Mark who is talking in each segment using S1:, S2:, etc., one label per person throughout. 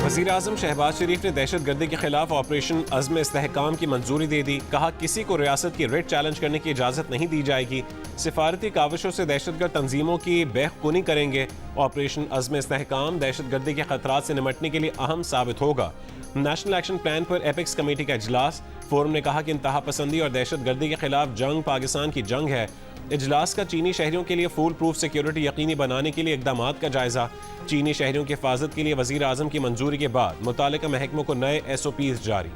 S1: वज़ीर आज़म शहबाज शरीफ ने दहशत गर्दी के खिलाफ ऑपरेशन अज़्म इस्तेहकाम की मंजूरी दे दी। कहा किसी को रियासत की रेड चैलेंज करने की इजाज़त नहीं दी जाएगी। सिफारती काविशों से दहशतगर्द तंजीमों की बेखूनी करेंगे। ऑपरेशन अज़्म इस्तेहकाम दहशत गर्दी के खतरात से निपटने के लिए अहम साबित होगा। नेशनल एक्शन प्लान पर एपेक्स कमेटी का इजलास। फोरम ने कहा कि इंतहा पसंदी और दहशत गर्दी के खिलाफ जंग पाकिस्तान की जंग है। इजलास का चीनी शहरियों के लिए फूल प्रूफ सिक्योरिटी यकीनी बनाने के लिए इकदाम का जायजा। चीनी शहरियों की हिफाजत के लिए वज़ीर आज़म की मंजूरी के बाद मुतालिका महकमों को नए SOPs जारी।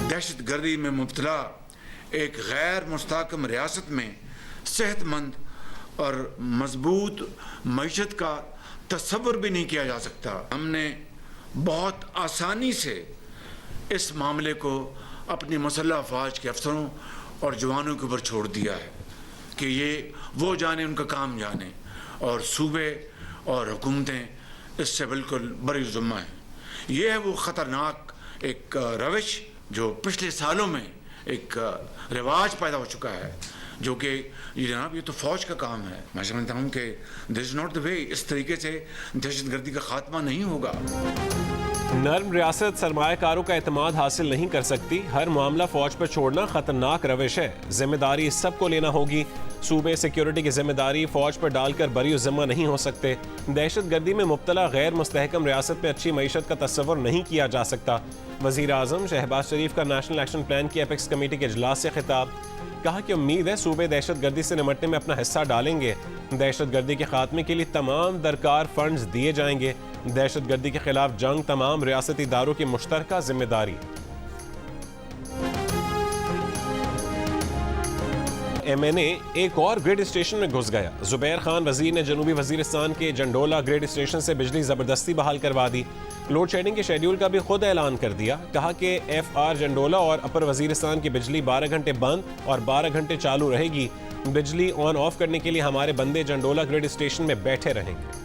S2: दहशत गर्दी में मुब्तला एक गैर मुस्तहकम रियासत में सेहतमंद और मजबूत मईशत का तस्वुर भी नहीं किया जा सकता। हमने बहुत आसानी से इस मामले को अपनी मुसल्लह अफवाज के अफसरों और जवानों के ऊपर छोड़ दिया है कि ये वो जाने, उनका काम जाने, और सूबे और हुकूमतें इससे बिल्कुल बरी ज़िम्मा हैं। ये है वो ख़तरनाक एक रविश जो पिछले सालों में एक रिवाज पैदा हो चुका है, जो कि ये जनाब ये तो फ़ौज का काम है। मैं समझता हूँ कि this is not the way. इस तरीके से दहशत गर्दी का खात्मा नहीं होगा।
S1: नर्म रियासत सरमायाकारों का एतमाद हासिल नहीं कर सकती। हर मामला फौज पर छोड़ना खतरनाक रविश है। जिम्मेदारी सबको लेना होगी। सूबे सिक्योरिटी की जिम्मेदारी फौज पर डालकर बरी ज़िम्मा नहीं हो सकते। दहशत गर्दी में मुब्तला गैर मुस्तहकम रियासत में अच्छी मईशत का तस्वुर नहीं किया जा सकता। वज़ीर आज़म शहबाज शरीफ का नेशनल एक्शन प्लान की एपेक्स कमेटी के इजलास से खिताब। कहा कि उम्मीद है सूबे दहशत गर्दी से निपटने में अपना हिस्सा डालेंगे। दहशत गर्दी के खात्मे के लिए तमाम दरकार फंड्स दिए जाएंगे। दहशत गर्दी के खिलाफ जंग तमाम रियासती इदारों की मुश्तरका जिम्मेदारी। MNA एक और ग्रिड स्टेशन में घुस गया। जुबैर खान वजीर ने जनूबी वजीरिस्तान के जंडोला ग्रिड स्टेशन से बिजली जबरदस्ती बहाल करवा दी। लोड शेडिंग के शेड्यूल का भी खुद ऐलान कर दिया। कहा कि FR जंडोला और अपर वजीरिस्तान की बिजली 12 घंटे बंद और 12 घंटे चालू रहेगी। बिजली ऑन ऑफ करने के लिए हमारे बंदे जंडोला ग्रिड स्टेशन में बैठे रहेंगे।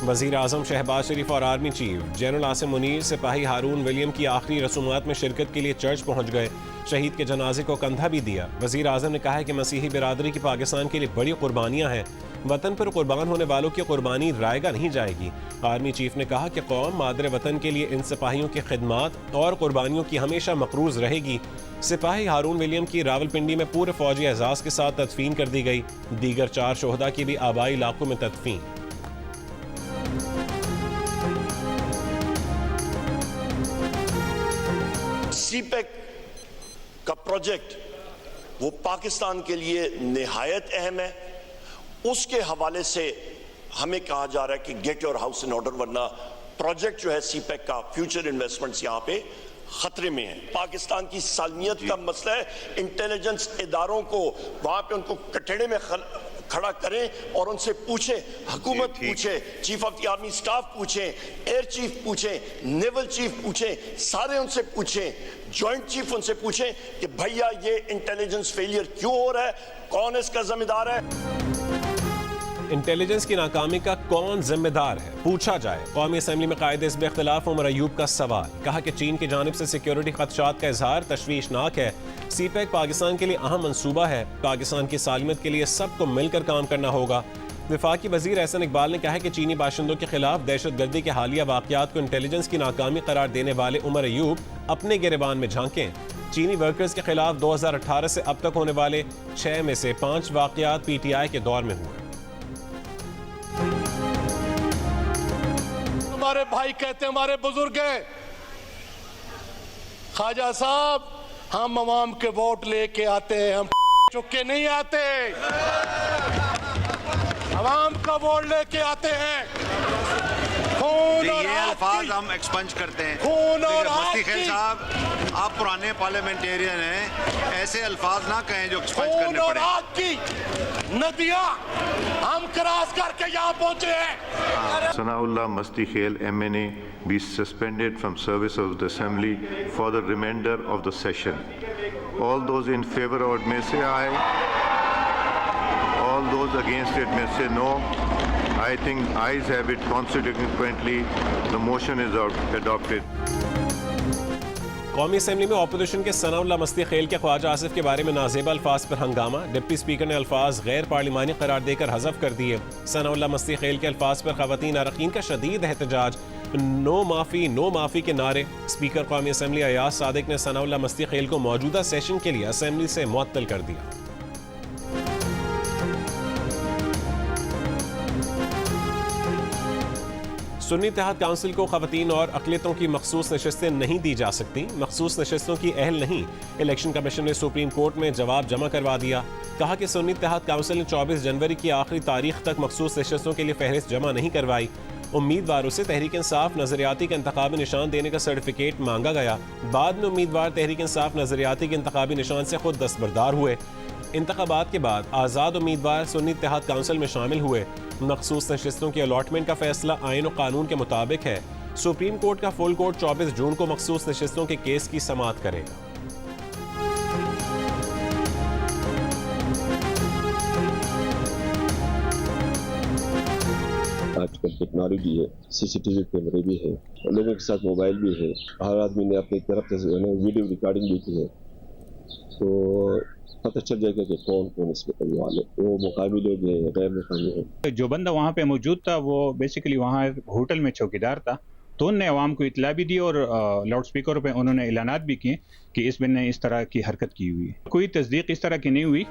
S1: वज़ीर आज़म शहबाज शरीफ और army chief general Asim Munir सिपाही हारून विलियम की आखिरी रसूमात में शिरकत के लिए चर्च पहुँच गए। शहीद के जनाजे को कंधा भी दिया। वज़ीर आज़म ने कहा है कि मसीही बिरादरी की पाकिस्तान के लिए बड़ी कुर्बानियाँ हैं। वतन पर कुर्बान होने वालों की कुर्बानी रायगा नहीं जाएगी। आर्मी चीफ ने कहा कि कौम मादर वतन के लिए इन सिपाहियों की खिदमात और कुर्बानियों की हमेशा मकरूज रहेगी। सिपाही हारून विलियम की रावलपिंडी में पूरे फौजी एजाज के साथ तदफीन कर दी गई। दीगर 4 शोहदा की भी आबाई इलाकों में तदफीन।
S3: CPEC का प्रोजेक्ट वो पाकिस्तान के लिए निहायत अहम है। उसके हवाले से हमें कहा जा रहा है कि get your house in order, वरना प्रोजेक्ट जो है CPEC का फ्यूचर इन्वेस्टमेंट्स यहाँ पे खतरे में है। पाकिस्तान की सालमियत का मसला है। इंटेलिजेंस इदारों को वहां पे उनको कटड़े में खड़ा करें और उनसे पूछे, हुकूमत पूछे, chief of the army staff पूछे, एयर चीफ पूछे, नेवल चीफ पूछे, सारे उनसे पूछे, जॉइंट चीफ उनसे पूछे कि भैया ये इंटेलिजेंस फेलियर क्यों हो रहा है, कौन इसका जिम्मेदार है।
S1: इंटेलिजेंस की नाकामी का कौन जिम्मेदार है पूछा जाए। कौमी असम्बली में कायदे हिज़्ब इख्तिलाफ उमर अयूब का सवाल। कहा कि चीन की जानिब से सिक्योरिटी खदशात का इजहार तशवीशनाक है। CPEC पाकिस्तान के लिए अहम मनसूबा है। पाकिस्तान की सालमियत के लिए सबको मिलकर काम करना होगा। वफाकी वजीर एहसन इकबाल ने कहा है कि चीनी बाशिंदों के खिलाफ दहशत गर्दी के हालिया वाक़यात को इंटेलिजेंस की नाकामी करार देने वाले उमर अयूब अपने गिरबान में झांकें। चीनी वर्कर्स के खिलाफ 2018 से अब तक होने वाले 6 में से 5 वाक़यात PTI के दौर में हुए।
S4: हमारे भाई कहते हैं, हमारे बुजुर्ग हैं, ख्वाजा साहब हम अवाम के वोट लेके आते हैं, हम चुके नहीं आते। अवाम का वोट लेके आते हैं। खून और
S5: ये अल्फाज हम एक्सपंज करते हैं।
S4: खून और
S5: मस्ती खेल साहब, आप पुराने पार्लियामेंटेरियन हैं, ऐसे अल्फाज ना कहें जो एक्सपंज करने
S4: और
S5: पड़े।
S4: आग की नदियां हम क्रॉस करके यहाँ पहुंचे हैं।
S6: Sanaullah Masti Khail MNA be suspended from service of the assembly for the remainder of the session. All those in favor of it may say aye. All those against it may say no. I I think ayes have it. Consequently, the motion is adopted.
S1: कौमी assembly में opposition के सनाउल्लाह मस्ती खेल के ख्वाजा आसिफ के बारे में नाजेबा अल्फाज पर हंगामा। डिप्टी स्पीकर ने अल्फाज गैर पार्लिमानी करार देकर हज़फ कर दिए। सनाउल्लाह मस्ती खेल के अल्फाज पर ख़वातीन अरकान का शदीद एहतजाज। नो माफ़ी के नारे। स्पीकर कौमी असेंबली अयाज सादिक ने सनाउल्लाह मस्ती खेल को मौजूदा सेशन के लिए असेंबली से मुअत्तल कर दिया। सुन्नी इत्तेहाद काउंसिल को ख़वातीन और अक़लियतों की मखसूस नशस्तें नहीं दी जा सकती। मखसूस नशस्तों की अहल नहीं। इलेक्शन कमीशन ने सुप्रीम कोर्ट में जवाब जमा करवा दिया। कहा कि सुन्नी इत्तेहाद काउंसिल ने 24 जनवरी की आखिरी तारीख तक मखसूस नशस्तों के लिए फहरिस्त जमा नहीं करवाई। उम्मीदवारों से तहरीक इंसाफ नजरियाती का इंतखाबी निशान देने का सर्टिफिकेट मांगा गया। बाद में उम्मीदवार तहरीक इंसाफ नजरियाती के इंतखाबी निशान से खुद दस्तबरदार हुए। इंतखाबात के बाद आज़ाद उम्मीदवार सुन्नी इत्तेहाद काउंसिल में शामिल हुए। मखसूस नशस्तों की अलॉटमेंट का फैसला आईन और कानून के मुताबिक है। सुप्रीम कोर्ट का फुल कोर्ट 24 जून को मखसूस नशस्तों के केस की समाअत करेगा।
S7: आजकल टेक्नोलॉजी है, सीसीटीवी कैमरे भी है, लोगों के साथ मोबाइल भी है, हर आदमी ने अपनी तरफ से वीडियो रिकॉर्डिंग भी की है, तो पता चल जाएगा कि कौन कौन इसमें करने वाले, वो मुकामी लोग हैं, गैर मुकामी हैं।
S8: जो बंदा वहाँ पे मौजूद था वो बेसिकली वहाँ होटल में चौकीदार था, तो उनने अवाम को इतला भी दी और लाउड स्पीकर पे उन्होंने ऐलानात भी किए कि इस बंदे ने इस तरह की हरकत की हुई है। कोई तस्दीक इस तरह की नहीं हुई।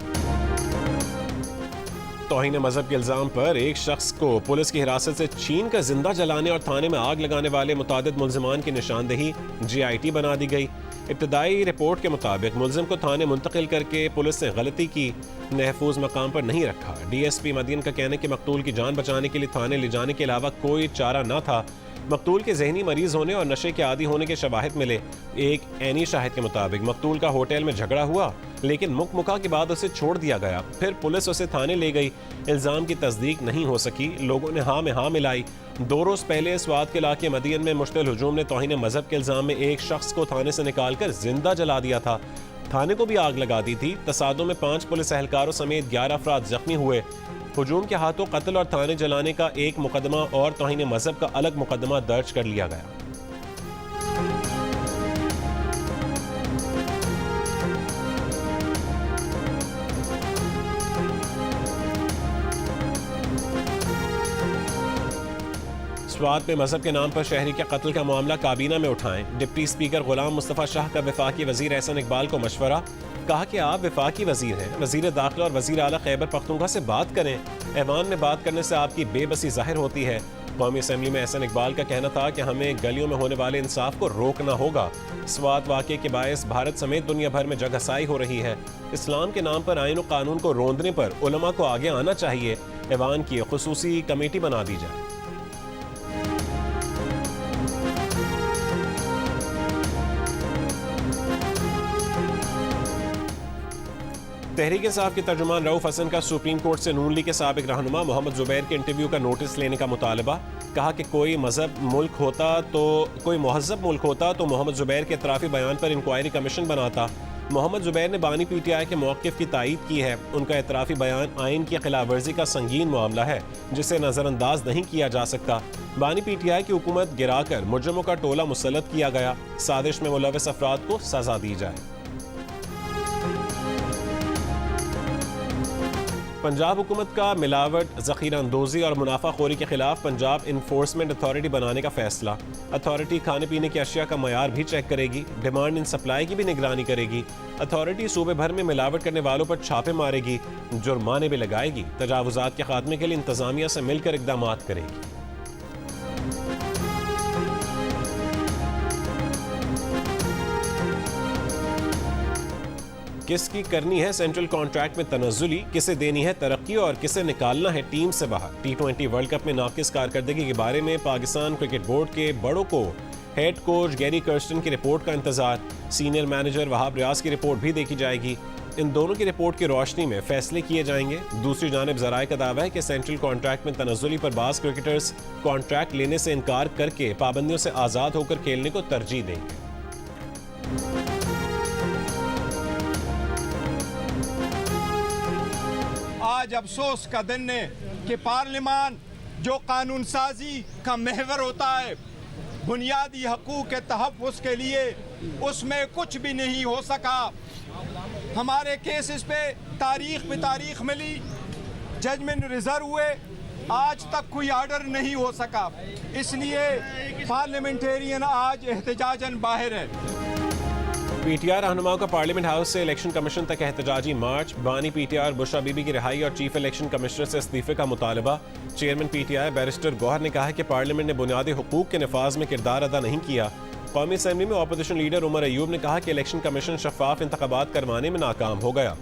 S1: तौहीन मजहब के इल्जाम पर एक शख्स को पुलिस की हिरासत से छीन कर जिंदा जलाने और थाने में आग लगाने वाले मुतादिद मुल्जिमान की निशानदेही GIT बना दी गई। इब्तदाई रिपोर्ट के मुताबिक मुल्जिम को थाने मुंतकिल करके पुलिस ने गलती की, महफूज मकाम पर नहीं रखा। DSP मदीन का कहना है कि मकतूल की जान बचाने के लिए थाने ले जाने के अलावा कोई चारा न था। मकतूल के जहनी मरीज होने और नशे के आदी होने के शवाहिद मिले। एक ऐनी शाहिद के मुताबिक मकतूल का होटल में झगड़ा हुआ, लेकिन मुका के बाद उसे छोड़ दिया गया। फिर पुलिस उसे थाने ले गई। इल्जाम की तस्दीक नहीं हो सकी। लोगों ने हाँ में हाँ मिलाई। 2 रोज पहले स्वात के इलाके मदीन में मुश्तिल हुजूम ने तौहीन मजहब के इल्जाम में एक शख्स को थाने से निकालकर जिंदा जला दिया था। थाने को भी आग लगा दी थी। तसादुम में 5 पुलिस एहलकारों समेत 11 अफराद जख्मी हुए। हुजूम के हाथों कत्ल और थाने जलाने का एक मुकदमा और तौहीन मजहब का अलग मुकदमा दर्ज कर लिया गया। स्वात में मजहब के नाम पर शहरी के कत्ल का मामला काबीना में उठाएं। डिप्टी स्पीकर गुलाम मुस्तफ़ा शाह का वफाकी वजीर एहसन इकबाल को मशवरा। कहा कि आप वफाकी वजीर हैं, वजीर दाखिला और वजीर आला खैबर पख्तूनख्वा से बात करें। ऐवान में बात करने से आपकी बेबसी जाहिर होती है। कौमी असेंबली में एहसन इकबाल का कहना था कि हमें गलियों में होने वाले इंसाफ को रोकना होगा। स्वात वाक़े के बायस भारत समेत दुनिया भर में जगहसाई हो रही है। इस्लाम के नाम पर आईन और कानून को रोंदने पर उलमा को आगे आना चाहिए। ऐवान की खुसूसी कमेटी बना दी जाए। तहरीक इंसाफ के तर्जुमान रऊफ हसन का सुप्रीम कोर्ट से नून लीग के साबिक रहनुमा मोहम्मद जुबैर के इंटरव्यू का नोटिस लेने का मुतालबा। कहा कि कोई महज़ब मुल्क होता तो मोहम्मद जुबैर के इतराफ़ी बयान पर इंक्वायरी कमीशन बनाता। मोहम्मद जुबैर ने बानी PTI के मौक़िफ़ की तायीद की है। उनका इतराफ़ी बयान आइन की खिलाफ वर्जी का संगीन मामला है जिसे नज़रअंदाज नहीं किया जा सकता। बानी PTI की हुकूमत गिराकर मुजरिमों का टोला मुसल्लत किया गया। साजिश में मुलव्वस अफराद को सज़ा दी जाए। पंजाब हुकूमत का मिलावट, ज़ख़ीरा अंदोज़ी और मुनाफाखोरी के खिलाफ पंजाब इन्फोर्समेंट अथॉरिटी बनाने का फैसला। अथॉरिटी खाने पीने की अशिया का मयार भी चेक करेगी। डिमांड इन सप्लाई की भी निगरानी करेगी। अथॉरिटी सूबे भर में मिलावट करने वालों पर छापे मारेगी, जुर्माने भी लगाएगी। तजावुज़ात के खात्मे के लिए इंतज़ामिया से मिलकर इक़दाम करेगी। किसकी करनी है सेंट्रल कॉन्ट्रैक्ट में तनज़्ज़ुली, किसे देनी है तरक्की और किसे निकालना है टीम से बाहर। T20 वर्ल्ड कप में नाकिस कारकर्दगी के बारे में पाकिस्तान क्रिकेट बोर्ड के बड़ों को हेड कोच गैरी कर्स्टन की रिपोर्ट का इंतजार। सीनियर मैनेजर वहाब रियाज की रिपोर्ट भी देखी जाएगी। इन दोनों की रिपोर्ट की रोशनी में फैसले किए जाएंगे। दूसरी जानिब ज़राए का दावा है कि सेंट्रल कॉन्ट्रैक्ट में तनज़्ज़ुली पर बाज़ क्रिकेटर्स कॉन्ट्रैक्ट लेने से इनकार करके पाबंदियों से आज़ाद होकर खेलने को तरजीह देंगे।
S9: आज अफसोस का दिन है कि पार्लियामान जो कानून साजी का महवर होता है, बुनियादी हकूक़ के तहफ़्फ़ुज़ के लिए, उसमें कुछ भी नहीं हो सका। हमारे केसेस पे तारीख मिली, जजमेंट रिजर्व हुए, आज तक कोई ऑर्डर नहीं हो सका। इसलिए पार्लियामेंटेरियन आज एहतजाजन बाहर है।
S1: पीटीआर रहनुमाओं का पार्लियामेंट हाउस से इलेक्शन कमीशन तक एहतजाजी मार्च। बानी पीटीआर बुशरा बीबी की रिहाई और चीफ इलेक्शन कमिश्नर से इस्तीफे का मुतालबा। चेयरमैन पीटीआई बैरिस्टर गौहर ने कहा है कि पार्लियामेंट ने बुनियादी हुकूक के नफाज में किरदार अदा नहीं किया। कौमी असम्बली में अपोजिशन लीडर उमर अयूब ने कहा कि इलेक्शन कमीशन शफाफ इंतखाबात करवाने में नाकाम हो गया।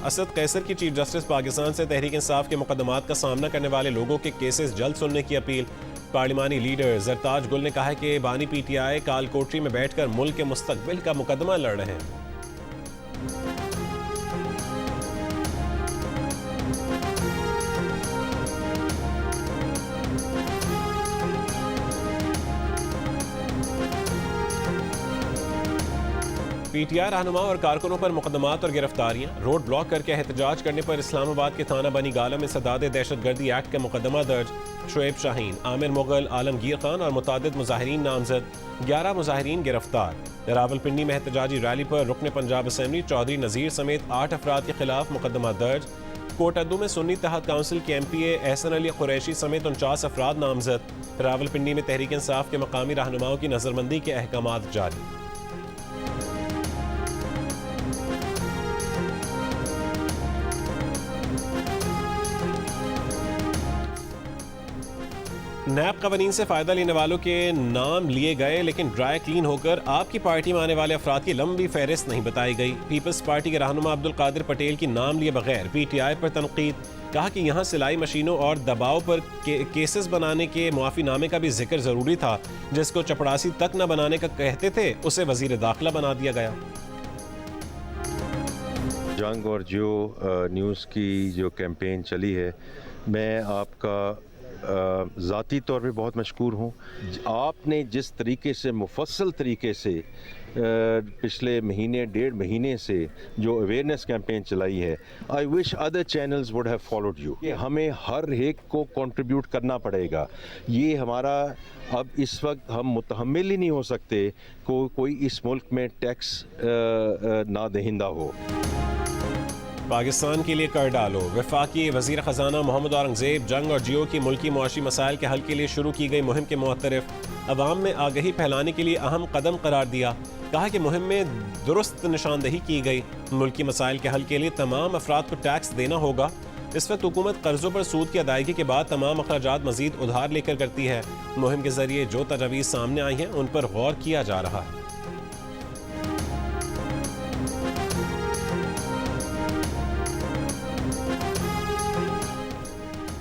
S1: असद कैसर की चीफ जस्टिस पाकिस्तान से तहरीक इंसाफ के मुकदमात का सामना करने वाले लोगों के केसेस जल्द सुनने की अपील। पार्लिमानी लीडर जरताज गुल ने कहा है कि बानी पीटीआई कालकोठरी में बैठकर मुल्क के मुस्तकबिल का मुकदमा लड़ रहे हैं। पीटीआई रहनुमा और कारकुनों पर मुकदमात और गिरफ्तारियां। रोड ब्लॉक करके एहतजाज करने पर इस्लामाबाद के थाना बनी गाला में सदाद दहशतगर्दी एक्ट का मुकदमा दर्ज। शुएब शाहीन, आमिर मुगल, आलमगीर खान और मुतादिद मुजाहिरीन नामजद। 11 मुजाहिरीन गिरफ्तार। रावलपिंडी में एहतजाजी रैली पर रुकन पंजाब असम्बली चौधरी नज़ीर समेत 8 अफराद के खिलाफ मुकदमा दर्ज। कोटअद्दू में सुन्नी तहत काउंसिल के MPA एहसन अली कुरैशी समेत 49 अफराद नामजद। रावलपिंडी में तहरीक इंसाफ के मकामी रहनुमाओं की नजरबंदी के अहकामात जारी। नैब कवानीन से फ़ायदा लेने वालों के नाम लिए गए, लेकिन ड्राई क्लीन होकर आपकी पार्टी में आने वाले अफराद की लंबी फहरिस्त नहीं बताई गई। पीपल्स पार्टी के रहनुमा अब्दुल कादिर पटेल की नाम लिए बगैर PTI पर तनकीद। कहा कि यहाँ सिलाई मशीनों और दबाव पर केसेस बनाने के मुआफ़ीनामे का भी जिक्र ज़रूरी था। जिसको चपड़ासी तक न बनाने का कहते थे, उसे वज़ीर दाखिला बना दिया गया।
S10: जंग और जो न्यूज़ की जो कैंपेन चली है, मैं आपका ज़ाती तौर पे बहुत मशकूर हूँ। आपने जिस तरीके से मुफस्सल तरीके से पिछले महीने 1.5 महीने से जो अवेयरनेस कैंपेन चलाई है, I wish other channels would have followed you. हमें हर एक को कंट्रीब्यूट करना पड़ेगा। ये हमारा अब इस वक्त हम मुतहम्मिल ही नहीं हो सकते कोई इस मुल्क में टैक्स ना दहिंदा हो।
S1: पाकिस्तान के लिए कर डालो। वफाकी वज़ीर ख़जाना मोहम्मद औरंगज़ेब जंग और जियो की मुल्की मुआशी मसाइल के हल के लिए शुरू की गई मुहिम के मुअत्तरिफ। अवाम में आगही फैलाने के लिए अहम कदम करार दिया। कहा कि मुहिम में दुरुस्त निशानदही की गई। मुल्की मसाइल के हल के लिए तमाम अफराद को टैक्स देना होगा। इस वक्त हुकूमत कर्जों पर सूद की अदायगी के बाद तमाम अखराजात मजीद उधार लेकर करती है। मुहिम के जरिए जो तजावीज़ सामने आई हैं, उन पर गौर किया जा रहा है।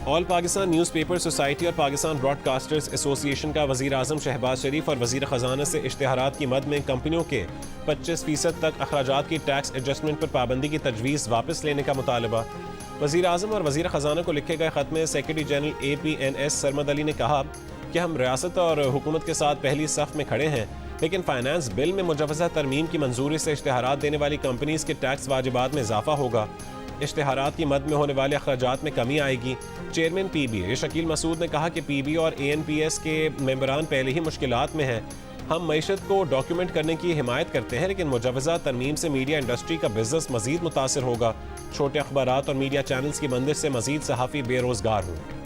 S1: ऑल पाकिस्तान न्यूज़पेपर सोसाइटी और पाकिस्तान ब्रॉडकास्टर्स एसोसिएशन का वज़ीर आज़म शहबाज शरीफ और वज़ीर ख़जाना से इश्तिहारात की मद में कंपनियों के 25% तक अखराजात की टैक्स एडजस्टमेंट पर पाबंदी की तजवीज़ वापस लेने का मुतालबा। वज़ीर आज़म और वज़ीर ख़जाना को लिखे गए ख़त में secretary general APNS Sarmad Ali ने कहा कि हम रियासत और हुकूमत के साथ पहली सफ़ में खड़े हैं, लेकिन फाइनेंस बिल में मुजवज़ा तरमीम की मंजूरी से इश्तिहारात देने वाली कंपनीज़ के टैक्स वाजिबात में इजाफा होगा। इश्तिहारात की मद में होने वाले अखराजात में कमी आएगी। चेयरमैन PBA शकील मसूद ने कहा कि PB और ANPS के मेंबरान पहले ही मुश्किलात में हैं। हम मईशत को डॉक्यूमेंट करने की हिमायत करते हैं, लेकिन मुजवज़ा तरमीम से मीडिया इंडस्ट्री का बिजनेस मजीद मुतासर होगा। छोटे अखबारात और मीडिया चैनल्स की बंदिश से मजीद सहाफ़ी बेरोज़गार होंगे।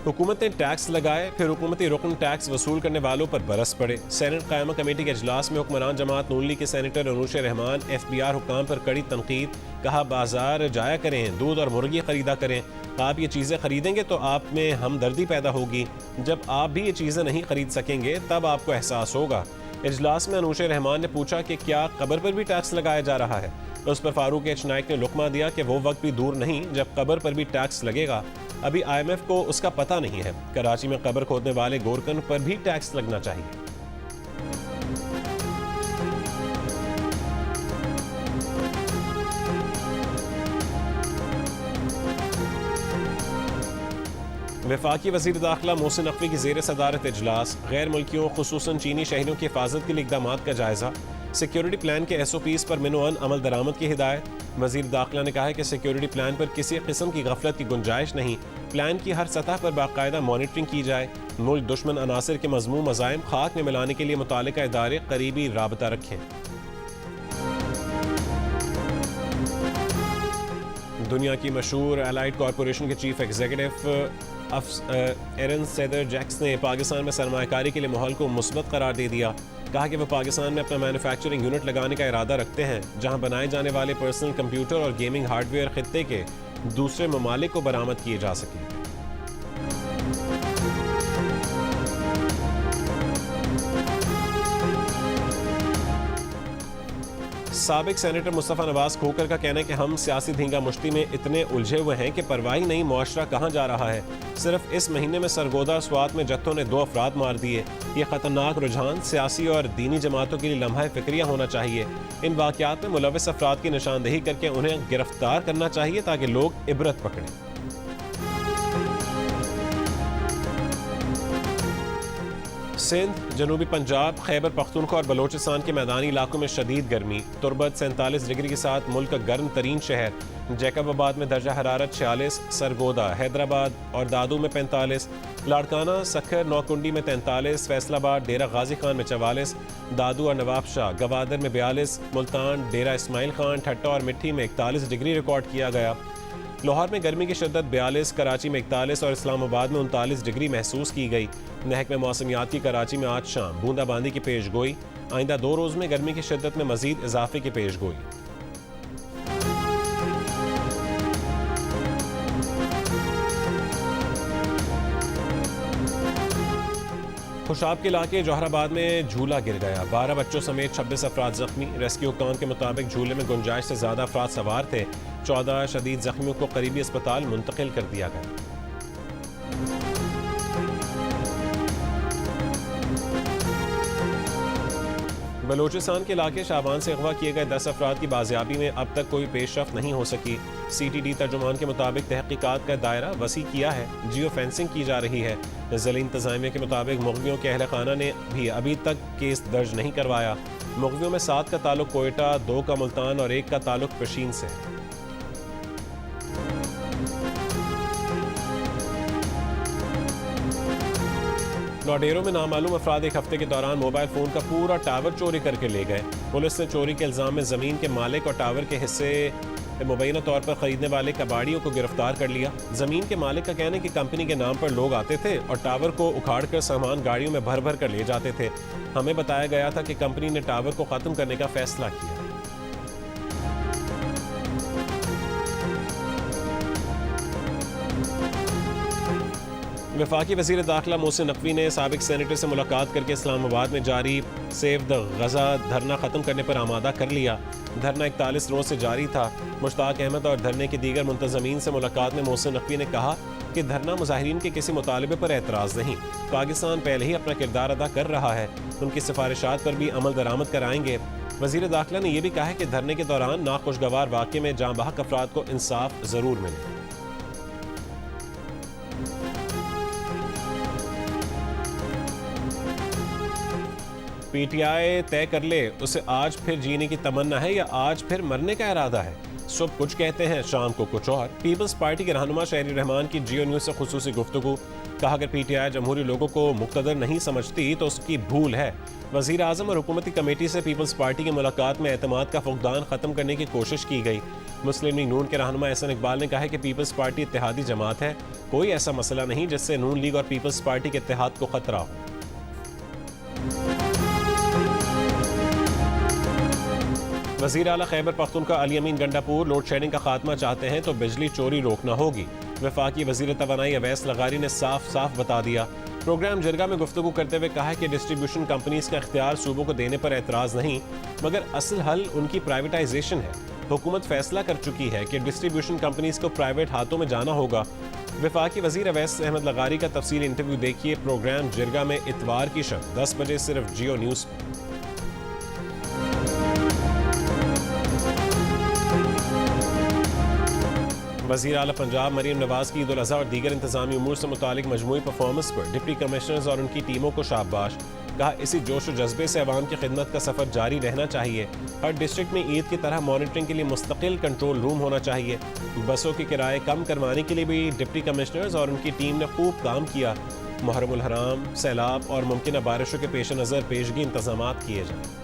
S1: हुकूमत ने टैक्स लगाए, फिर हुकूमती रुकन टैक्स वसूल करने वालों पर बरस पड़े। सेनेट क़यामा कमेटी के अजलास में हुक्मरान जमात नून लीग के सेनेटर अनूश रहमान FBR हुक्काम पर कड़ी तनकीद। कहा बाजार जाया करें, दूध और मुर्गी खरीदा करें। आप ये चीज़ें खरीदेंगे तो आप में हमदर्दी पैदा होगी। जब आप भी ये चीज़ें नहीं खरीद सकेंगे तब आपको एहसास होगा। इजलास में अनूश रहमान ने पूछा कि क्या कब्र पर भी टैक्स लगाया जा रहा है। उस पर फारूक H नाइक ने लुकमा दिया कि वो वक्त भी दूर नहीं जब कब्र पर भी टैक्स लगेगा। अभी IMF को उसका पता नहीं है। कराची में कब्र खोदने वाले गोरकन पर भी टैक्स लगना चाहिए। वफाकी वज़ीर दाखिला मोहसिन नकवी की ज़ेर सदारत इजलास, गैर मुल्कियों खुसूसन चीनी शहरियों की हिफाजत के लिए इक़दाम का जायज़ा, सिक्योरिटी प्लान के SOPs पर मिनोअन अमल दरामद की हिदायत। वज़ीर दाखिला ने कहा है कि सिक्योरिटी प्लान पर किसी किस्म की गफलत की गुंजाइश नहीं, प्लान की हर सतह पर बाकायदा मॉनिटरिंग की जाए। मुल्क दुश्मन अनासर के मज़मूम मज़ाइम खाक में मिलाने के लिए मुतालिका इदारे करीबी राबता रखें। दुनिया की मशहूर एलाइड कॉरपोरेशन के चीफ एग्जीक्यूटिव एरन सेदर जैक्स ने पाकिस्तान में सरमायाकारी के लिए माहौल को मुस्बत करार दे दिया। कहा कि वह पाकिस्तान में अपना मैन्युफैक्चरिंग यूनिट लगाने का इरादा रखते हैं, जहां बनाए जाने वाले पर्सनल कंप्यूटर और गेमिंग हार्डवेयर खित्ते के दूसरे ममालिक को बरामद किए जा सकें। साबिक सेनेटर मुस्तफ़ा नवाज खोकर का कहना है कि हम सियासी धींगा मुश्ती में इतने उलझे हुए हैं कि परवाह ही नहीं मुआशरा कहाँ जा रहा है। सिर्फ इस महीने में सरगोदा स्वात में जत्थों ने 2 अफराद मार दिए। ये खतरनाक रुझान सियासी और दीनी जमातों के लिए लम्हा फिक्रिया होना चाहिए। इन वाक़यात में मुलविस अफराद की निशानदेही करके उन्हें गिरफ्तार करना चाहिए ताकि लोग इबरत पकड़ें। सिंध, जनूबी पंजाब, खैबर पख्तूनख्वा और बलोचिस्तान के मैदानी इलाकों में शदीद गर्मी। तुर्बत 47 डिग्री के साथ मुल्क का गर्म तरीन शहर। जैकबाबाद में दर्जा हरारत 46, सरगोदा, हैदराबाद और दादू में 45, लाड़काना, सखर, नौकुंडी में 43, फैसलाबाद, डेरा गाजी खान में 44, दादू और नवाबशाह, गवादर में 42, मुल्तान, डेरा इस्माइल खान, ठट्टा और मिट्टी में 41 डिग्री रिकॉर्ड किया गया। लाहौर में गर्मी की शिद्दत 42, कराची में 41 और इस्लामाबाद में 39 डिग्री महसूस की गई। महकमे मौसमियात की कराची में आज शाम बूंदाबांदी की पेश गोई। आइंदा 2 रोज़ में गर्मी की शिद्दत में मजीद इजाफे की पेश गोई। खुशाब के इलाके जौहराबाद में झूला गिर गया, 12 बच्चों समेत 26 अफराद जख्मी। रेस्क्यू हुक्काम के मुताबिक झूले में गुंजाइश से ज्यादा अफराद सवार थे। 14 शदीद जख्मियों को करीबी अस्पताल मुंतकिल कर दिया गया। बलोचिस्तान के इलाके शाबान से अगवा किए गए 10 अफराद की बाजियाबी में अब तक कोई पेशरफ नहीं हो सकी। CTD तर्जुमान के मुताबिक तहकीकात का दायरा वसी किया है, जियो फेंसिंग की जा रही है। ज़िला इंतज़ामिया के मुताबिक मुग़वियों के अहल खाना ने भी अभी तक केस दर्ज नहीं करवाया। मुग़वियों में 7 का ताल्लुक कोयटा, 2 का मुल्तान और 1 का ताल्लुक पशीन से है। लॉडेरो में नामालूम अफराद एक हफ्ते के दौरान मोबाइल फ़ोन का पूरा टावर चोरी करके ले गए। पुलिस ने चोरी के इल्ज़ाम में ज़मीन के मालिक और टावर के हिस्से मुबैना तौर पर ख़रीदने वाले कबाड़ियों को गिरफ्तार कर लिया। ज़मीन के मालिक का कहना है कि कंपनी के नाम पर लोग आते थे और टावर को उखाड़ कर सामान गाड़ियों में भर भर कर ले जाते थे। हमें बताया गया था कि कंपनी ने टावर को ख़त्म करने का फैसला किया। वफाकी वज़ीर दाखिला मोहसिन नकवी ने साबिक सेनेटर से मुलाकात करके इस्लामाबाद में जारी सेव द गज़ा धरना ख़त्म करने पर आमादा कर लिया। धरना 41 रोज़ से जारी था। मुश्ताक अहमद और धरने के दीगर मुंतज़मीन से मुलाकात में मोहसिन नकवी ने कहा कि धरना मुजाहिरीन के किसी मुतालबे पर एतराज़ नहीं, पाकिस्तान पहले ही अपना किरदार अदा कर रहा है, उनकी सिफारिशात पर भी अमल दरामद कराएंगे। वज़ीर दाखिला ने यह भी कहा है कि धरने के दौरान नाखुशगवार वाक़े में जाँ बहक अफराद को इंसाफ ज़रूर मिले। PTI तय कर ले उसे आज फिर जीने की तमन्ना है या आज फिर मरने का इरादा है। सुबह कुछ कहते हैं, शाम को कुछ और। पीपल्स पार्टी के रहनुमा शहरी रहमान की जियो न्यूज़ से खुसूसी गुफ्तगू। कहा अगर PTI जमहूरी लोगों को मुक्तदर नहीं समझती तो उसकी भूल है। वज़ीर आज़म और हुकूमती कमेटी से पीपल्स पार्टी की मुलाकात में एतमाद का फुकदान ख़त्म करने की कोशिश की गई। मुस्लिम लीग नून के रहनुमा एहसन इकबाल ने कहा है कि पीपल्स पार्टी इत्तेहादी जमात है, कोई ऐसा मसला नहीं जिससे नून लीग और पीपल्स पार्टी के इत्तेहाद को खतरा हो। वज़ीर आला खैबर पख्तूनख्वा अली अमीन गंडापुर लोड शेडिंग का खात्मा चाहते हैं तो बिजली चोरी रोकना होगी। वफाकी वज़ीर तवानाई अवैस लगारी ने साफ साफ बता दिया। प्रोग्राम जिरगा में गुफ्तगू करते हुए कहा कि डिस्ट्रीब्यूशन कंपनीज का इख्तियार सूबों को देने पर एतराज़ नहीं, मगर असल हल उनकी प्राइवेटाइजेशन है। हुकूमत फैसला कर चुकी है कि डिस्ट्रीब्यूशन कंपनीज को प्राइवेट हाथों में जाना होगा। वफाकी वज़ीर अवैस अहमद लगारी का तफसीली इंटरव्यू देखिए प्रोग्राम जिरगा में इतवार की शब 10 बजे सिर्फ जियो न्यूज़ पर। वज़ीर आला पंजाब मरीम नवाज की ईद उल अज़हा और दीगर इंतज़ामी उमूर से मुतालिक मजमूई परफॉर्मेंस पर डिप्टी कमिश्नर्स और उनकी टीमों को शाबाश। कहा इसी जोश और जज्बे से अवाम की खिदमत का सफ़र जारी रहना चाहिए। हर डिस्ट्रिक्ट में ईद की तरह मॉनिटरिंग के लिए मुस्तकिल कंट्रोल रूम होना चाहिए। बसों के किराए कम करवाने के लिए भी डिप्टी कमिश्नर्स और उनकी टीम ने खूब काम किया। मुहर्रम उल हराम, सैलाब और मुमकिन बारिशों के पेश नज़र पेशगी इंतजाम किए जाएँ।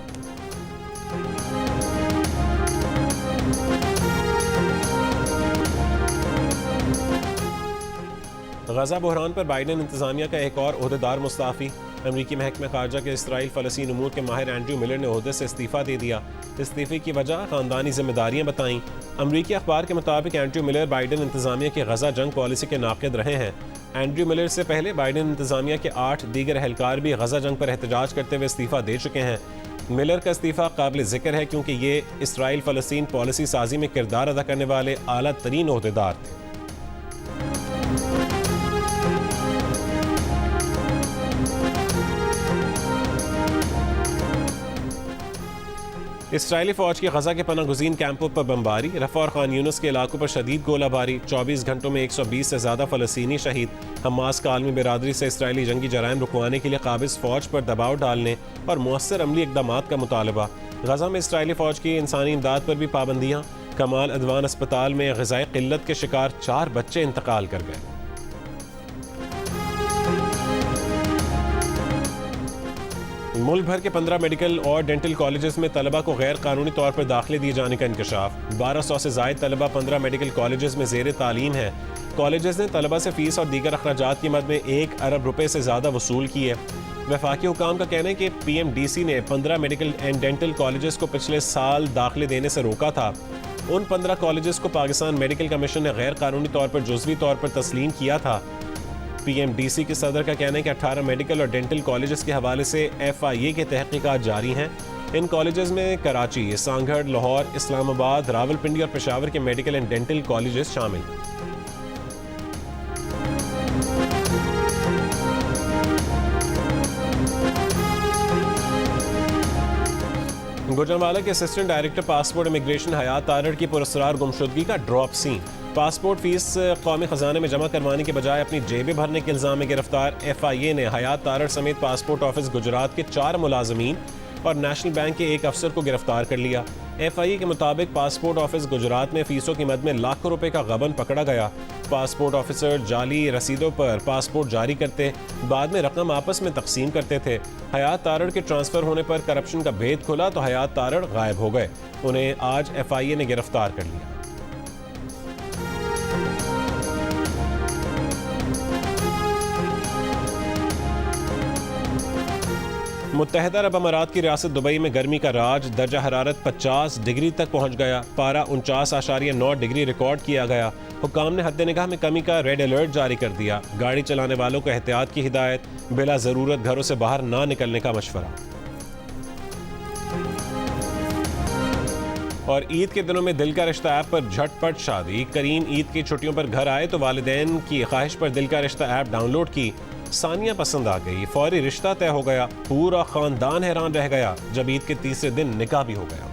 S1: गजा बहरान पर बाइडन इंतजामिया का एक और ओहदेदार मुस्ताफ़ी। अमरीकी महकमे खारजा के इसराइल फ़लस्तीन उमूर के माहिर एंड्रयू मिलर ने ओहदे से इस्तीफ़ा दे दिया। इस्तीफ़े की वजह ख़ानदानी जिम्मेदारियाँ बताईं। अमरीकी अखबार के मुताबिक एंड्रयू मिलर बाइडन इंतजामिया की गजा जंग पॉलिसी के नाक़िद रहे हैं। एंड्रयू मिलर से पहले बाइडन इंतजामिया के 8 दीगर एहलकार भी गजा जंग पर एहतजाज करते हुए इस्तीफ़ा दे चुके हैं। मिलर का इस्तीफ़ा काबिल ज़िक्र है क्योंकि ये इसराइल फ़लस्तीन पॉलिसी साजी में किरदार अदा करने वाले आला तरीन ओहदेदार थे। इसराइली फ़ौज की गजा के पनागुज़ीन कैंपों पर बमबारी। रफ़ा और खान यूनुस के इलाकों पर शदीद गोलाबारी। 24 घंटों में 120 से ज़्यादा फ़लस्तीनी शहीद। हमास का आलमी बिरादरी से इसराइली जंगी जराइम रुकवाने के लिए काबिज़ फ़ौज पर दबाव डालने और मुअस्सर अमली इक़दामात का मुतालबा। गजा में इसराइली फ़ौज की इंसानी इमदाद पर भी पाबंदियाँ। कमाल अदवान अस्पताल में ग़िज़ाई क़िल्लत के शिकार 4 बच्चे इंतकाल कर गए। मुल्क भर के 15 मेडिकल और डेंटल कॉलेजेस में तलबा को गैर कानूनी तौर पर दाखिले दिए जाने का इंकशाफ। 1200 से ज़ायद तलबा 15 मेडिकल कॉलेजेस में ज़ेर तालीम है। कॉलेजेस ने तलबा से फ़ीस और दीगर अखराजात की मद में 1 अरब रुपए से ज़्यादा वसूल किए। वफाकी हुकाम का कहना है कि PMDC ने 15 मेडिकल एंड डेंटल कॉलेजेस को पिछले साल दाखिले देने से रोका था। उन 15 कॉलेजेस को पाकिस्तान मेडिकल कमीशन ने गैर कानूनी तौर पर जुज़वी तौर पर तस्लीम किया था। PMDC के सदर का कहना है कि 18 मेडिकल और डेंटल कॉलेजेस के हवाले से FIA के तहकीकात जारी हैं। इन कॉलेजेस में कराची, सांगढ़, लाहौर, इस्लामाबाद, रावलपिंडी और पेशावर के मेडिकल एंड डेंटल कॉलेजेस शामिल हैं। गुजरांवाला के असिस्टेंट डायरेक्टर पासपोर्ट इमिग्रेशन हयात तारड़ की पुरस्कार गुमशुदगी का ड्रॉप सीन। पासपोर्ट फीस कौमी खजाने में जमा करवाने के बजाय अपनी जेबें भरने के इल्ज़ाम में गिरफ्तार FIA ने हयात तारड़ समेत पासपोर्ट ऑफिस गुजरात के 4 मुलाजमीन और नेशनल बैंक के 1 अफसर को गिरफ्तार कर लिया। FIA के मुताबिक पासपोर्ट ऑफिस गुजरात में फीसों की मद में लाखों रुपए का गबन पकड़ा गया। पासपोर्ट ऑफिसर जाली रसीदों पर पासपोर्ट जारी करते, बाद में रकम आपस में तकसीम करते थे। हयात तारड़ के ट्रांसफ़र होने पर करप्शन का भेद खुला तो हयात तारड़ गायब हो गए। उन्हें आज FIA ने गिरफ्तार कर लिया। मुत्तहदा अरब अमारात की रियासत दुबई में गर्मी का राज। दर्जा हरारत 50 डिग्री तक पहुंच गया। पारा 49.9 डिग्री रिकॉर्ड किया गया। हुक्काम ने हद निगाह में कमी का रेड अलर्ट जारी कर दिया। गाड़ी चलाने वालों को एहतियात की हिदायत। बिला ज़रूरत घरों से बाहर ना निकलने का मशवरा। और ईद के दिनों में दिल का रिश्ता ऐप पर झटपट शादी। करीम ईद की छुट्टियों पर घर आए तो वालिदैन की ख्वाहिश पर दिल का रिश्ता ऐप डाउनलोड की। सानिया पसंद आ गई, फौरी रिश्ता तय हो गया। पूरा खानदान हैरान रह गया जब ईद के तीसरे दिन निकाह भी हो गया।